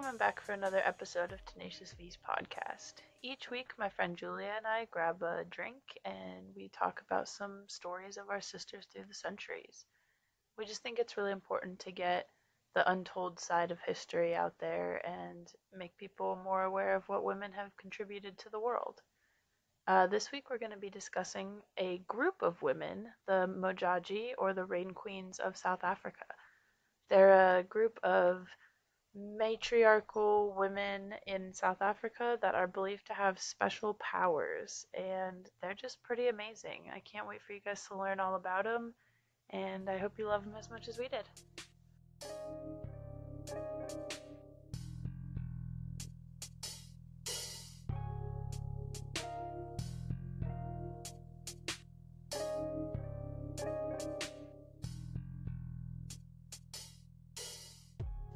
coming back for another episode of Tenacious V's podcast. Each week, my friend Julia and I grab a drink and we talk about some stories of our sisters through the centuries. We just think it's really important to get the untold side of history out there and make people more aware of what women have contributed to the world. This week, we're going to be discussing a group of women, the Modjadji, or the Rain Queens of South Africa. They're a group of matriarchal women in South Africa that are believed to have special powers, and they're just pretty amazing. I can't wait for you guys to learn all about them, and I hope you love them as much as we did.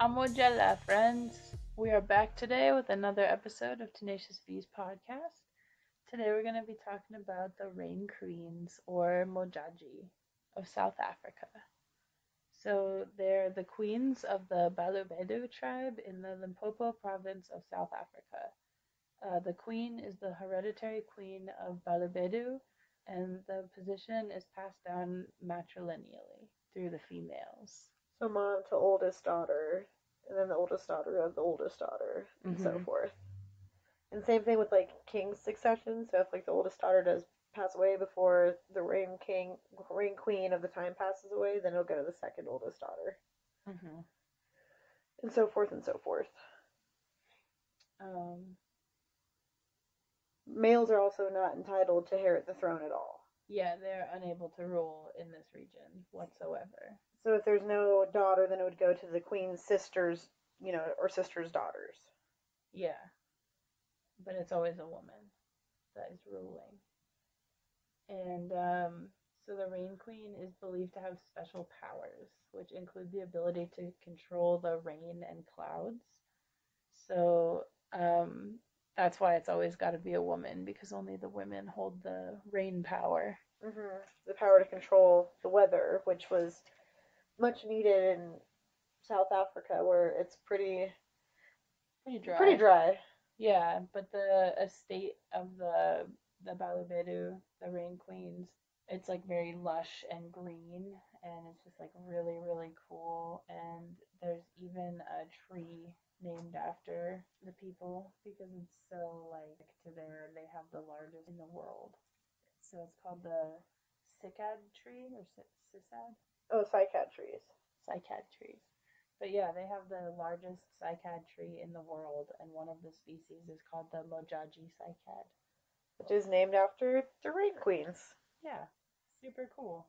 Modjadji, friends. We are back today with another episode of Tenacious V's podcast. Today we're going to be talking about the Rain Queens, or Modjadji, of South Africa. So they're the queens of the Balobedu tribe in the Limpopo province of South Africa. The queen is the hereditary queen of Balobedu, and the position is passed down matrilineally through the females. So mom to oldest daughter, and then the oldest daughter of the oldest daughter, and so forth. And same thing with like king's succession. So if like the oldest daughter does pass away before the reign queen of the time passes away, then it'll go to the second oldest daughter, and so forth and so forth. Males are also not entitled to inherit the throne at all. Yeah, they're unable to rule in this region whatsoever. So if there's no daughter, then it would go to the queen's sisters, or sisters' daughters. Yeah. But it's always a woman that is ruling. And so the Rain Queen is believed to have special powers, which include the ability to control the rain and clouds. So that's why it's always got to be a woman, because only the women hold the rain power. The power to control the weather, which was much needed in South Africa, where it's pretty dry. Yeah, but the estate of the Balobedu, the Rain Queens, it's like very lush and green, and it's just like really, really cool. And there's even a tree named after the people because it's so like to there. They have the largest in the world. So it's called the cycad tree or cycad. Oh, cycad trees. Cycad trees. But yeah, they have the largest cycad tree in the world, and one of the species is called the Modjadji cycad, which is named after the Rain Queens. Yeah, super cool.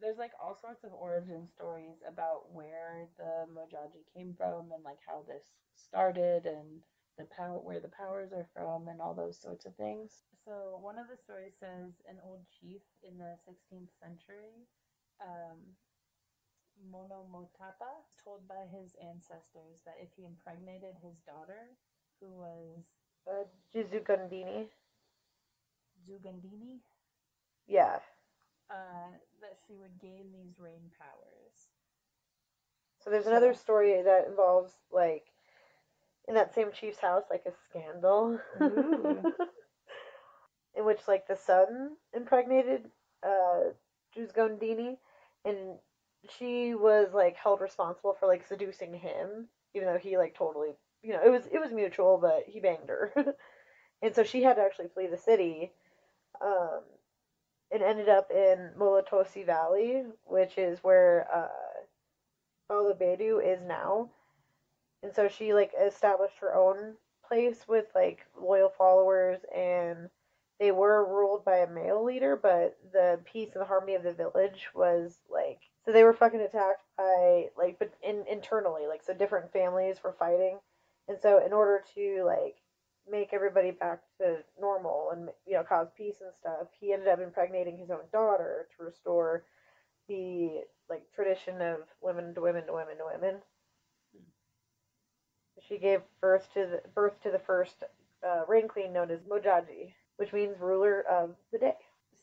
There's like all sorts of origin stories about where the Modjadji came from and like how this started and where the powers are from and all those sorts of things. So one of the stories says an old chief in the 16th century, Monomotapa, told by his ancestors that if he impregnated his daughter, who was Zugandini. Zugandini? Yeah. That she would gain these rain powers. So there's another story that involves, like, in that same chief's house, like a scandal. In which, like, the son impregnated Zugandini, and she was like held responsible for like seducing him, even though he like totally, it was mutual, but he banged her, and so she had to actually flee the city, and ended up in Molatosi Valley, which is where Balobedu is now, and so she like established her own place with like loyal followers, and they were ruled by a male leader, but the peace and the harmony of the village was like, so they were fucking attacked by like, but internally, like, so different families were fighting, and so in order to like make everybody back to normal and cause peace and stuff, he ended up impregnating his own daughter to restore the like tradition of women to women to women to women. She gave birth to the first Rain Queen, known as Modjadji, which means ruler of the day.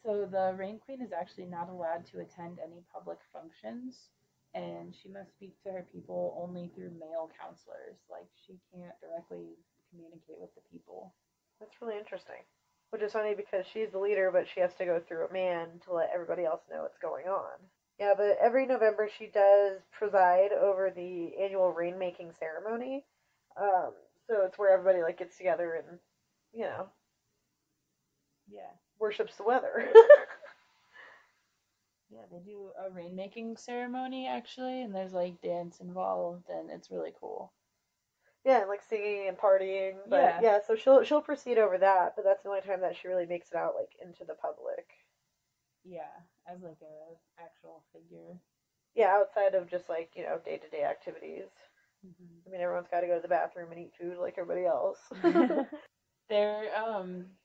So the Rain Queen is actually not allowed to attend any public functions and she must speak to her people only through male counselors. Like, she can't directly communicate with the people. That's really interesting. Which is funny because she's the leader, but she has to go through a man to let everybody else know what's going on. Yeah, but every November she does preside over the annual rainmaking ceremony. Um, so it's where everybody like gets together and you know Yeah. worships the weather. Yeah, they do a rainmaking ceremony actually, and there's like dance involved, and it's really cool. Yeah, and like singing and partying. But Yeah, yeah, so she'll proceed over that, but that's the only time that she really makes it out like into the public. yeah, as like a actual figure. Yeah, outside of just like day to day activities. I Hmm. mean, everyone's got to go to the bathroom and eat food like everybody else. Their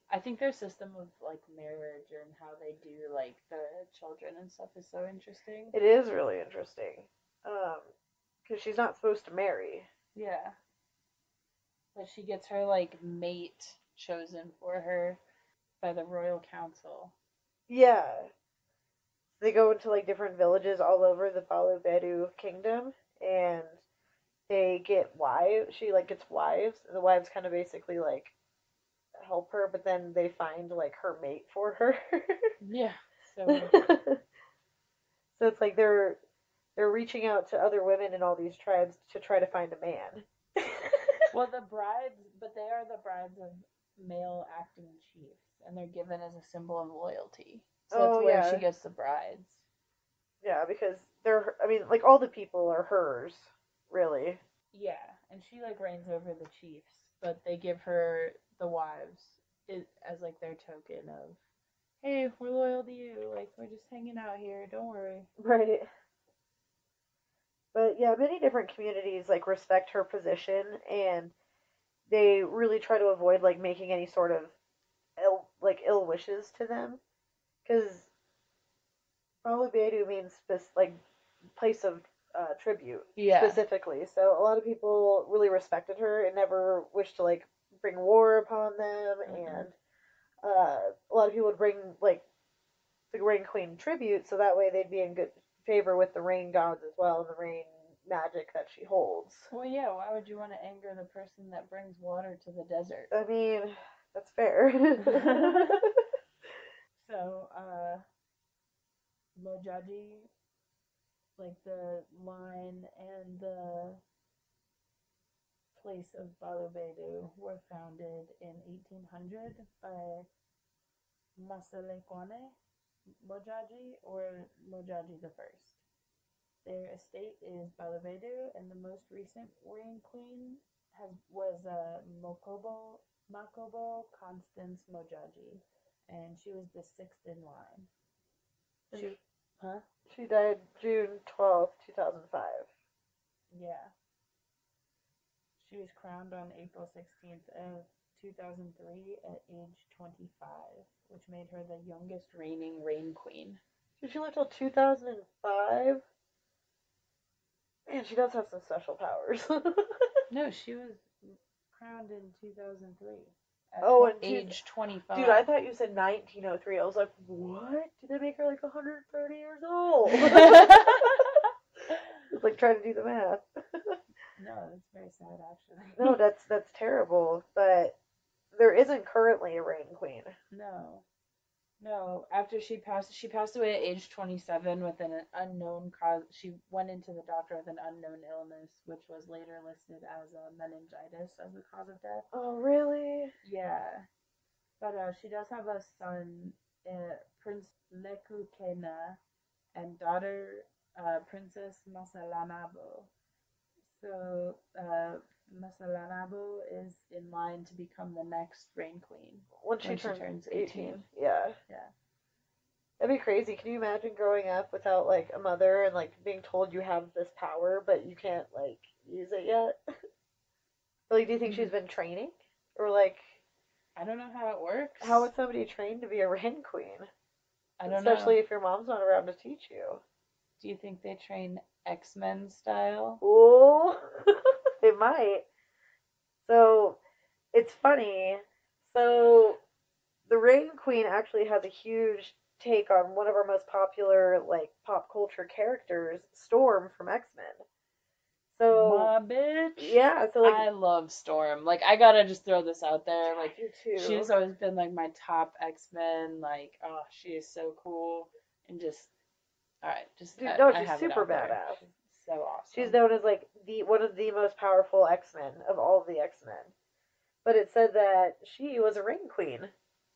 I think their system of like marriage and how they do like the children and stuff is so interesting. It is really interesting, um, because she's not supposed to marry. Yeah, but she gets her like mate chosen for her by the royal council. Yeah, they go into like different villages all over the Balubedu kingdom, and they get wives. She like gets wives, and the wives kind of basically like help her, but then they find like her mate for her. Yeah, so So it's like they're reaching out to other women in all these tribes to try to find a man. well, the brides, but they are the brides of male acting chiefs, and they're given as a symbol of loyalty. So that's Oh where she yeah, gets the brides. yeah, because they're. I mean, like all the people are hers, really. Yeah, and she like reigns over the chiefs, but they give her the wives as like their token of, hey, we're loyal to you. Like, we're just hanging out here. Don't worry. Right. But yeah, many different communities like respect her position, and they really try to avoid like making any sort of ill wishes to them, because Bedu means like place of tribute Yeah. specifically. So a lot of people really respected her and never wished to like bring war upon them, Mm-mm. and a lot of people would bring like the Rain Queen tribute, so that way they'd be in good favor with the rain gods as well, and the rain magic that she holds. Well, yeah. Why would you want to anger the person that brings water to the desert? I mean, that's fair. So, Modjadji, like the line and the place of Balobedu, were founded in 1800 by Masalekwane Modjadji or Modjadji the First. Their estate is Balavedu, and the most recent reign queen was Makobo Constance Modjadji, and she was the sixth in line. And She, huh? she died June 12th, 2005. Yeah, she was crowned on April 16th of 2003 at age 25, which made her the youngest reigning reign queen. Did she live till 2005? Man, she does have some special powers. No, she was crowned in 2003 at Oh, and age dude, I 25. thought you said 1903. I was like, what? Did they make her like 130 years old? It's like trying to do the math. No, that's very sad No, actually. that's terrible. But there isn't currently a reign queen. No. No, after she passed away at age 27 with an unknown cause. She went into the doctor with an unknown illness, which was later listed as a meningitis as the cause of death. Oh, really? Yeah, but she does have a son, Prince Lekukena, and daughter, Princess Masalanabo. So, Masalanabo is in line to become the next reign queen When she when she turns turns 18. 18. Yeah. Yeah. That'd be crazy. Can you imagine growing up without like a mother and like being told you have this power but you can't like use it yet? Like, do you think she's been training? Or like I don't know how it how works. would somebody train to be a rain queen? I don't know. Especially if your mom's not around to teach you. Do you think they train X-Men style? Oh, they might. So it's funny. So the Rain Queen actually has a huge take on one of our most popular like pop culture characters, Storm from X-Men. So My bitch. yeah, so like I love Storm. Like, I gotta just throw this out there. I Like, do too. she's always been like my top X-Men. Like, oh, she is so cool. And just, all right, just Dude, no, I she's have it super out there. badass. She's so She's awesome. known as like the one of the most powerful X-Men of all of the X-Men. But it said that she was a Rain Queen,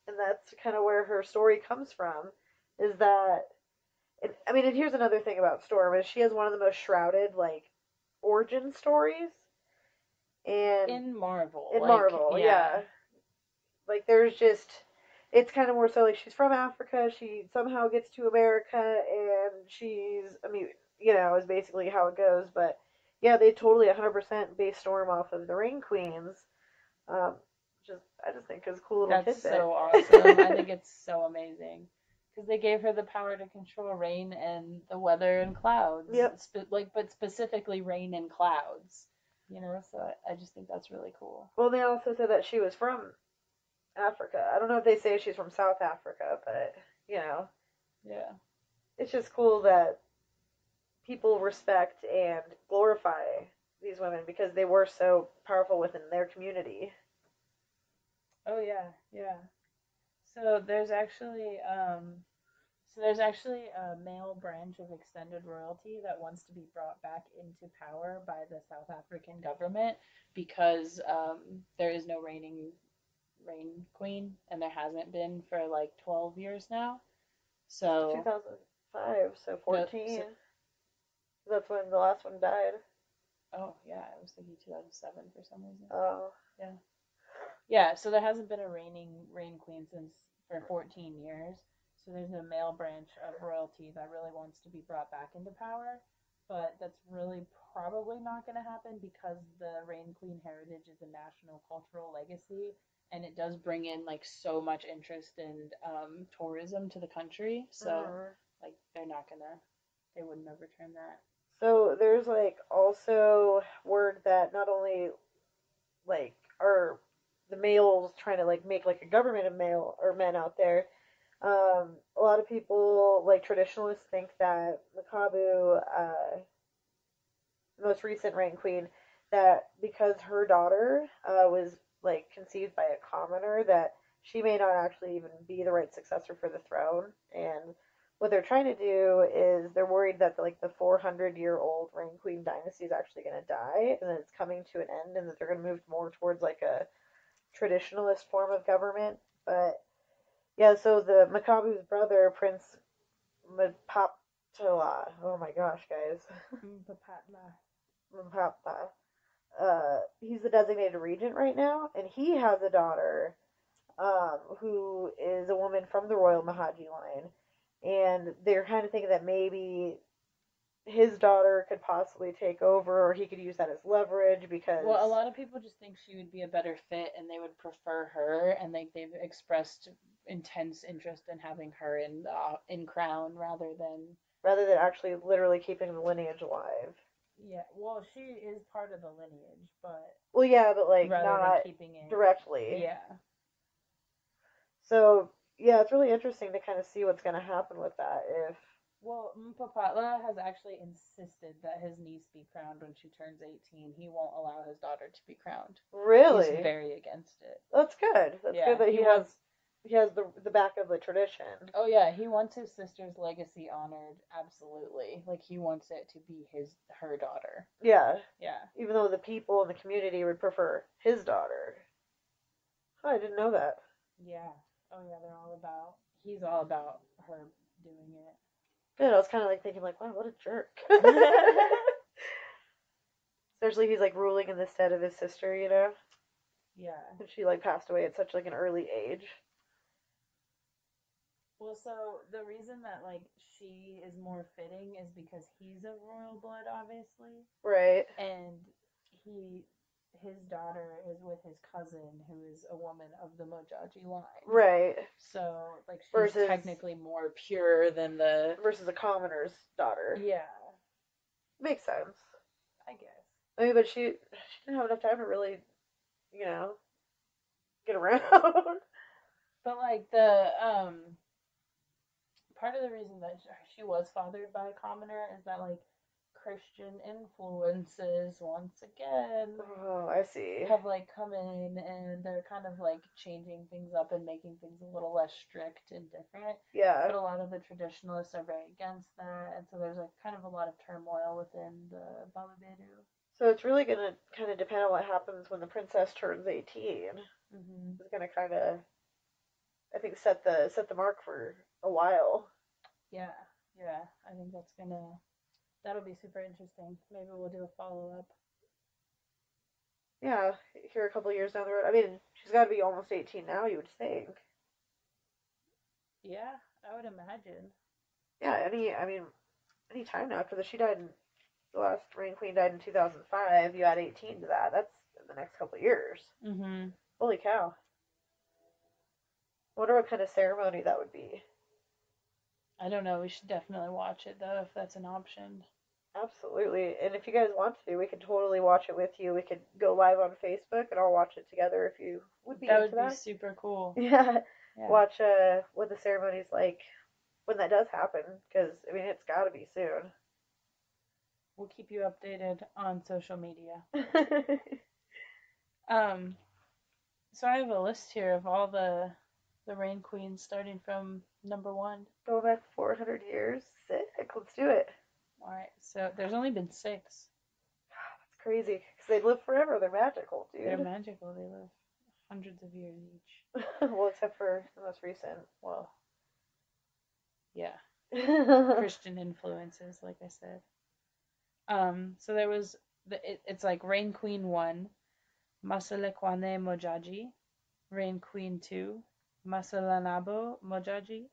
and that's kind of where her story comes from. Is that I mean, and here's another thing about Storm is she has one of the most shrouded like origin stories, and In Marvel, in like, Marvel, yeah, yeah, like there's just it's kind of more so like she's from Africa, she somehow gets to America, and she's I mean is basically how it goes, but yeah, they totally 100% base Storm off of the Rain Queens, um, just I just think is a cool little that's tidbit. so awesome. I think it's so amazing because they gave her the power to control rain and the weather and clouds, Yep. but specifically rain and clouds. So I just think that's really cool. Well, they also said that she was from Africa. I don't know if they say she's from South Africa, but you know, Yeah. it's just cool that people respect and glorify these women because they were so powerful within their community. Oh yeah, yeah. So there's actually a male branch of extended royalty that wants to be brought back into power by the South African government because there is no reign queen, and there hasn't been for like 12 years now. Since So 2005, so no, 14. That's when the last one died. oh yeah, I was thinking 2007 for some reason. Oh, Yeah, yeah. So there hasn't been a reign queen since for 14 years. So there's a male branch of royalty that really wants to be brought back into power, but that's really probably not going to happen because the reign queen heritage is a national cultural legacy, and it does bring in like so much interest and tourism to the country. So mm. like they wouldn't overturn that. So there's like also word that not only like are the males trying to like make like a government of male or men out there. A lot of people, like traditionalists, think that Makabu, the most recent Rain Queen, that because her daughter was like conceived by a commoner, that she may not actually even be the right successor for the throne. And what they're trying to do is they're worried that like the 400-year-old Rain Queen dynasty is actually going to die, and that it's coming to an end, and that they're going to move more towards like a traditionalist form of government. But yeah, so the Makabu's brother, Prince Mapaptala. Oh my gosh, guys. Papatla. Mapapa. He's the designated regent right now, and he has a daughter who is a woman from the royal Modjadji line. And they're kind of thinking that maybe his daughter could possibly take over, or he could use that as leverage because. Well, a lot of people just think she would be a better fit, and they would prefer her, and they've expressed intense interest in having her in Crown rather than. Rather than actually literally keeping the lineage alive. Yeah, well, she is part of the lineage, but Well, yeah, but like rather than not keeping it, directly. yeah. So yeah, it's really interesting to kind of see what's going to happen with that. If Well, Mpapatla has actually insisted that his niece be crowned when she turns 18. He won't allow his daughter to be crowned. He's really, very against it. that's good. That's good Yeah, that he wants. he has the back of the tradition. Oh yeah, he wants his sister's legacy honored. Absolutely, like he wants it to be her daughter. Yeah, Yeah, even though the people in the community would prefer his daughter. Oh, I didn't know that. yeah. Oh yeah, they're all about. He's all about her doing Good. I was kind of like thinking like, wow, what a jerk. it. Especially he's like ruling in the stead of his sister, Yeah. and she like passed away at such like an early age. Well, so the reason that like she is more fitting is because he's a royal blood, obviously, Right. and he his daughter is with his cousin, who is a woman of the Modjadji line. Right. So like she's Versus technically more pure than the. a commoner's daughter. Yeah, Makes sense. I guess. I mean, but she didn't have enough time to really, you know, get around. But like the part of the reason that she was fathered by a commoner is that like Christian influences once again Oh, I see. have like come in and they're kind of like changing things up and making things a little less strict and different. Yeah. But a lot of the traditionalists are very against that, and so there's like kind of a lot of turmoil within the Balabedu. So it's really gonna kind of depend on what happens when the princess turns 18. Hmm. It's gonna kind of, I think, set the mark for a while. Yeah, yeah. I think that'll be super interesting. Maybe we'll do a follow up. Yeah, here a couple of years down the road. I mean, she's got to be almost 18 now, you would think. Yeah, I would imagine. Yeah, I mean, any time now, because she died in, the last reign queen died in 2005, you add 18 to that. That's in the next couple of years. Hmm. Holy cow. I wonder what kind of ceremony that would be. I don't know. We should definitely watch it though, if that's an option. Absolutely. And if you guys want to, we could totally watch it with you. We could go live on Facebook and all watch it together if you would be That into would be that. super cool. Yeah. Yeah. Watch what the ceremony's like when that does happen, because, I mean, it's got to be soon. We'll keep you updated on social media. Um, so I have a list here of all the reign queens starting from number one. Go back 400 years. Sick. Let's do it. All right. So there's only been six. That's crazy. Because they live forever. They're magical, They're dude. magical. They live hundreds of years each. Well, except for the most recent. Well, yeah. Oh, Christian influences, like I said. So there was it's like Reign Queen 1, Masalekwane Modjadji, Reign Queen 2, Masalanabo Modjadji,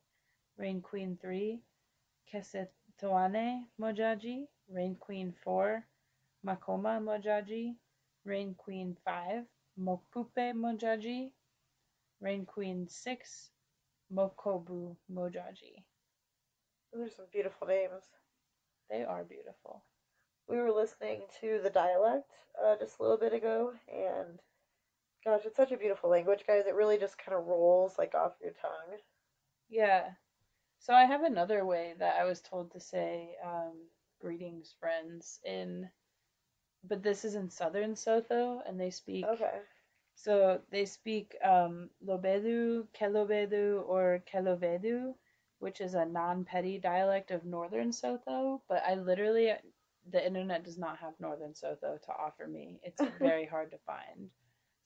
Reign Queen 3, Kesetoane Modjadji, Reign Queen 4, Makoma Modjadji, Reign Queen 5, Mokpupe Modjadji, Reign Queen 6, Mokobu Modjadji. those are some beautiful names. They are beautiful. We were listening to the dialect just a little bit ago, and gosh, it's such a beautiful language, guys. It really just kind of rolls like off your tongue. Yeah. So I have another way that I was told to say greetings, friends, but this is in southern Sotho, and Okay. they speak Lobedu, Kelobedu, or Kelovedu, which is a non-petty dialect of northern Sotho, but the internet does not have northern Sotho to offer me. It's very hard to find.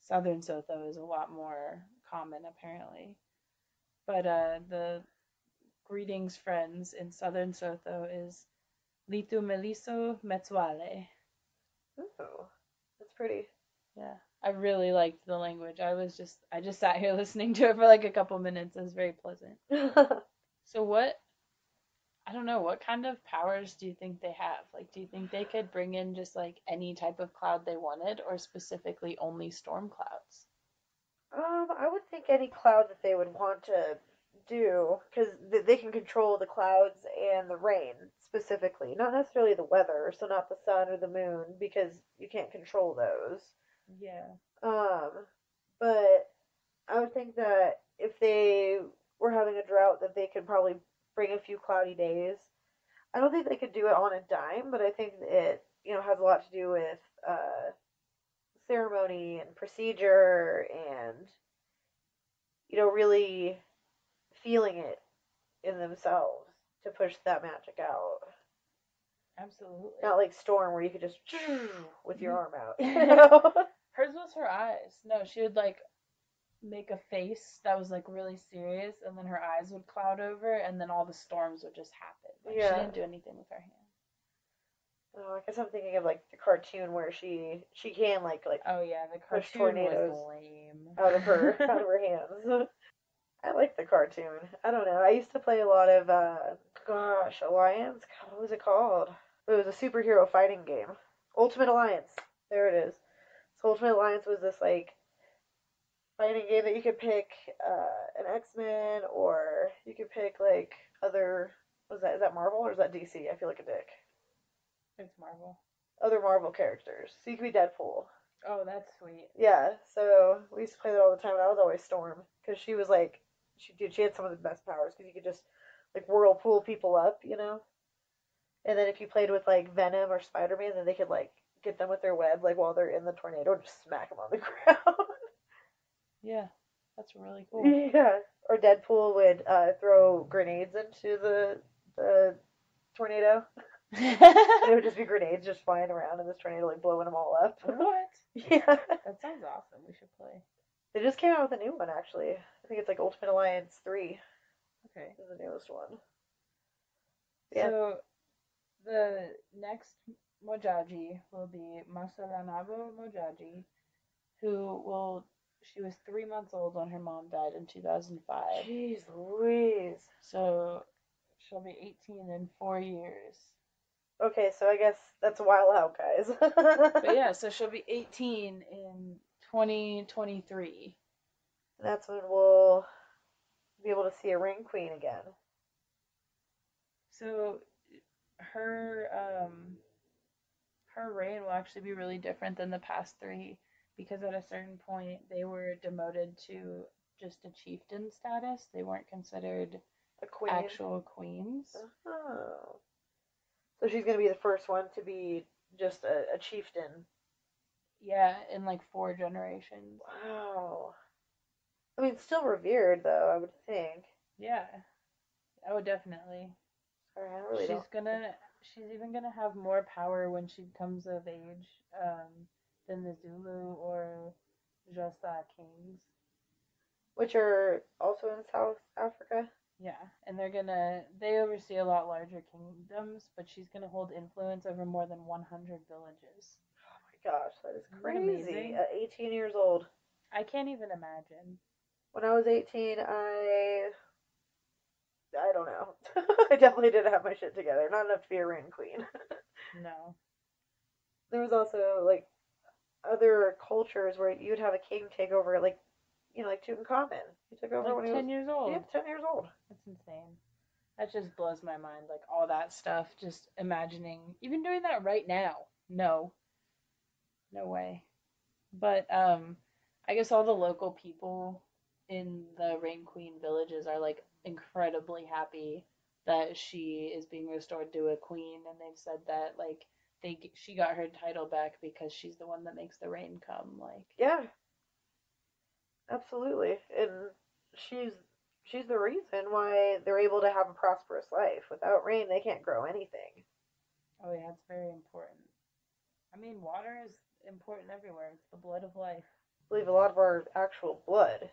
Southern Sotho is a lot more common, apparently. But the greetings, friends, in southern Sotho is Litu Meliso Metsuale. Ooh, that's pretty. Yeah. I really liked the language. I just sat here listening to it for like a couple minutes. It was very pleasant. So I don't know, what kind of powers do you think they have? Like, do you think they could bring in just like any type of cloud they wanted, or specifically only storm clouds? I would think any cloud that they would want to do, because they can control the clouds and the rain specifically, not necessarily the weather, so not the sun or the moon, because you can't control those. Yeah. Um, but I would think that if they were having a drought, that they could probably bring a few cloudy days. I don't think they could do it on a dime, but I think it, has a lot to do with ceremony and procedure and, really feeling it in themselves to push that magic out. Absolutely. Not like Storm where you could just with your Mhm. arm out. Hers was her eyes. No, she would like make a face that was like really serious, and then her eyes would cloud over, and then all the storms would just happen. Like she Yeah. didn't do anything with her hand. Oh, I guess I'm thinking of like the cartoon where she can like Oh yeah, the push cartoon was tornadoes lame. out of her hands. I like the cartoon. I don't know. I used to play a lot of gosh, Alliance. God, what was it called? It was a superhero fighting game. Ultimate Alliance. There it is. So Ultimate Alliance was this like fighting game that you could pick an X-Men, or you could pick like other. Was that, is that Marvel or is that DC? I feel like a dick. It's Marvel. Other Marvel characters. So you could be Deadpool. Oh, that's sweet. Yeah. So we used to play that all the time, and I was always Storm because she was like, she had some of the best powers because you could just like whirlpool people up, And then if you played with like Venom or Spider-Man, then they could like get them with their web like while they're in the tornado and just smack them on the ground. Yeah, that's really cool. Yeah. Or Deadpool would throw grenades into the tornado, and it would just be grenades just flying around in this tornado, like blowing them all up. What? Yeah. That sounds awesome. We should play. They just came out with a new one actually. I think it's like Ultimate Alliance 3 Okay. is the newest one. Yeah. So the next Modjadji will be Masaranabo Modjadji, who will. She was 3 months old when her mom died in 2005. Jeez Louise. So she'll be 18 in 4 years. Okay, so I guess that's a while out, guys. But yeah, so she'll be 18 in 2023. That's when we'll be able to see a Ring Queen again. So her her reign will actually be really different than the past three because at a certain point they were demoted to just a chieftain status. They weren't considered A queen. actual queens. Oh. So she's going to be the first one to be just a chieftain. Yeah, in like 4 generations. Wow. I mean, still revered, though, I would think. Yeah, oh definitely. Sorry, I really don't. She's even gonna have more power when she comes of age than the Zulu or Josa kings. Which are also in South Africa. Yeah, and they oversee a lot larger kingdoms, but she's gonna hold influence over more than 100 villages. Oh my gosh, that is Isn't that crazy. amazing? At 18 years old. I can't even imagine. When I was 18, I don't know. I definitely didn't have my shit together. Not enough to be a Ring Queen. No. There was also like other cultures where you'd have a king take over, like like Tutankhamun. He took over when Like he was 10 years old. 10 years old. That's insane. That just blows my mind. Like all that stuff, just imagining, even doing that right now. No, no way. But I guess all the local people in the Rain Queen villages are like incredibly happy that she is being restored to a queen, and they've said that like she got her title back because she's the one that makes the rain come. Like, Yeah, absolutely. And she's she's the reason why they're able to have a prosperous life. Without rain, they can't grow anything. oh yeah, it's very important. I mean, water is important everywhere. It's the blood of life. I believe a lot of our actual blood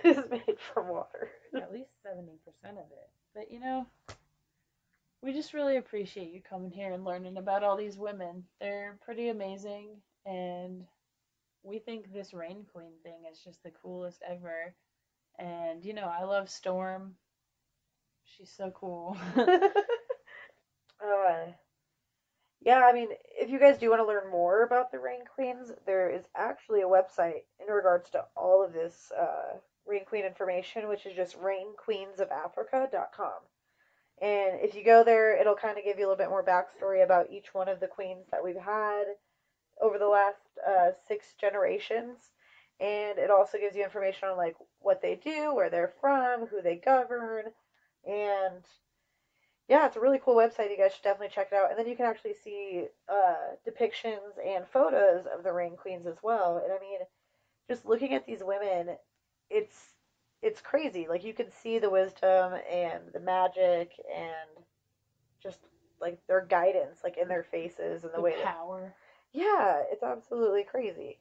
is made from water. At least 70% of it. But we just really appreciate you coming here and learning about all these women. They're pretty amazing, and we think this Rain Queen thing is just the coolest ever. And I love Storm. She's so cool. uh, Yeah, I mean, if you guys do want to learn more about the Rain Queens, there is actually a website in regards to all of this Rain Queen information, which is just rainqueensofafrica.com. And if you go there, it'll kind of give you a little bit more backstory about each one of the queens that we've had over the last 6 generations. And it also gives you information on like what they do, where they're from, who they govern, and yeah, it's a really cool website. You guys should definitely check it out. And then you can actually see depictions and photos of the Rain Queens as well. And I mean, just looking at these women, it's it's crazy. Like you can see the wisdom and the magic and just like their guidance, like in their faces and the The way that power. yeah, it's absolutely crazy.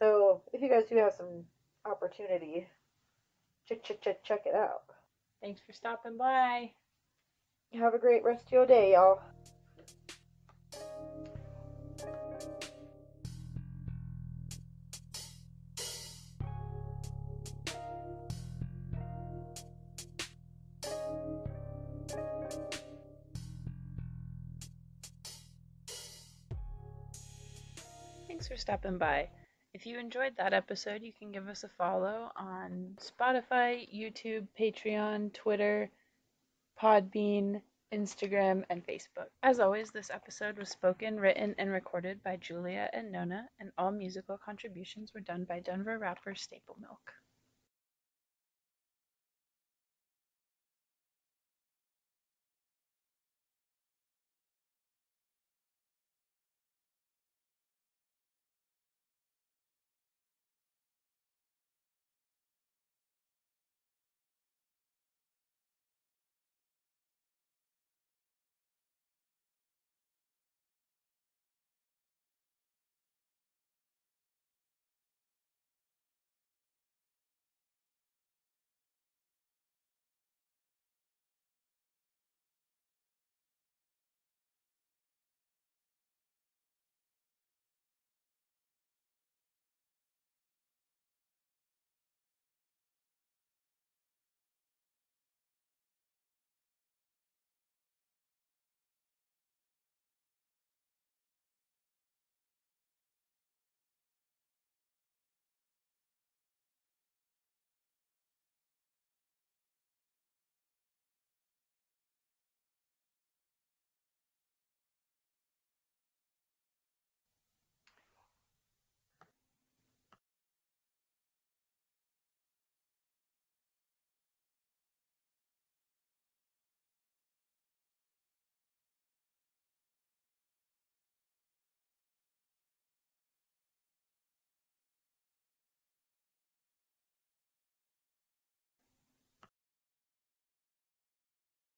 So if you guys do have some opportunity, check it out. Thanks for stopping by. Have a great rest of your day, y'all. Thanks for stopping by. If you enjoyed that episode, you can give us a follow on Spotify, YouTube, Patreon, Twitter, Podbean, Instagram, and Facebook. As always, this episode was spoken, written, and recorded by Julia and Nona, and all musical contributions were done by Denver rapper Staple Milk.